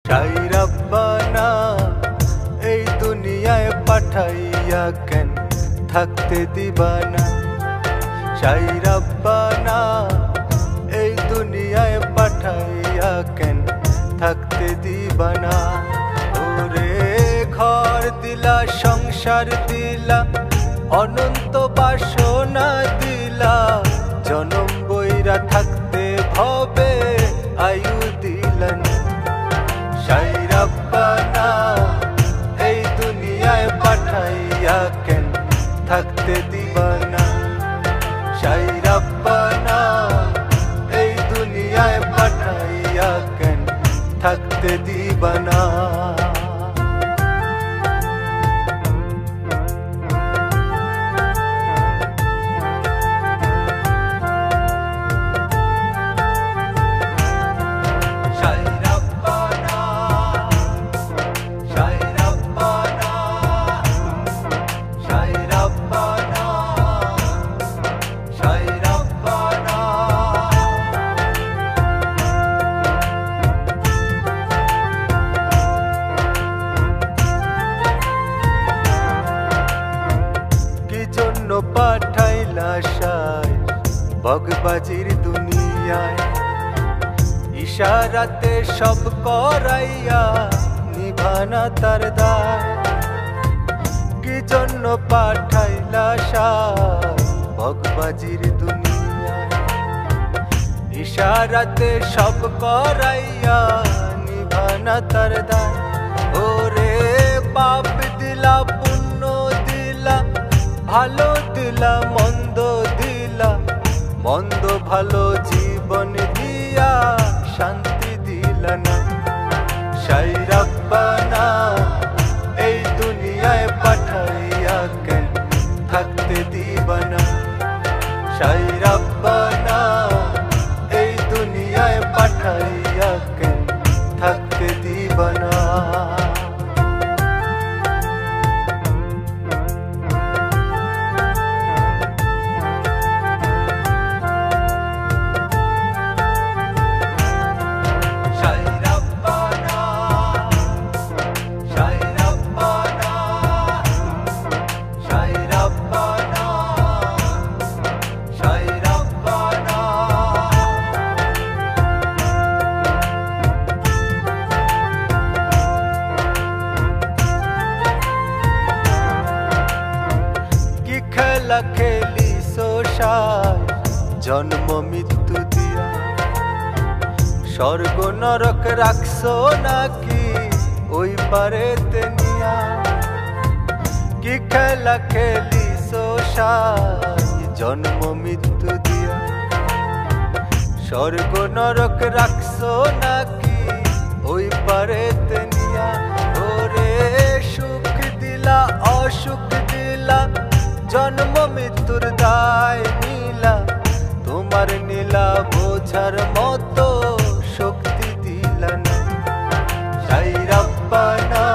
শাই রাব্বানা এই দুনিয়ায় পাঠাইয়া কেন থাকতে দিবানা। শাই রাব্বানা এই দুনিয়ায় পাঠাইয়া কেন থাকতে দিবানা। ওরে ঘর দিলা, সংসার দিলা, অনন্ত বাসনা দিলা, জনম বইরা থাকতে ভবে আয়ু দিলেন। শাই রাব্বানা এই দুনিয়ায় পাঠাইয়া কেন থাকতে দিবানা। শাই রাব্বানা এই দুনিয়ায় পাঠাইয়া কেন থাকতে দিবানা। পাঠাইলা শাই বগবাজির দুনিয়ায়, ইশারাতে সব করাইয়া নিভানা তার দায়। কি জন্য পাঠাইলা শাই বগবাজির দুনিয়ায়, ইশারাতে সব করাইয়া নিভানা তার দায়। ওরে পাপ দিলা, পুণ্য দিলা, ভালো দিলা, মন্দ দিলা, মন্দ ভালো জীবন দিয়া শান্তি দিলা না। শাই রাব্বানা এই দুনিয়ায় পাঠাইয়া কেন থাকতে দিবানা। শাই রাব্বানা এই দুনিয়ায় পাঠাইয়া কেন থাকতে দিবানা। খেলা খেলিছো শাই জন্ম মৃত্যু দিয়া, স্বর্গ নরক রাখছো নাকি ওই পারেতে নিয়া। কি খেলা খেলিছো শাই জন্ম মৃত্যু দিয়া, স্বর্গ নরক রাখছো নাকি ওই পারেতে নিয়া। ওরে সুখ দিলা, অসুখ দিলা, জন্ম মৃত্যুর দায় নীলা, তোমার নীলা বোঝার মতো শক্তি দিলা না। শাই রাব্বানা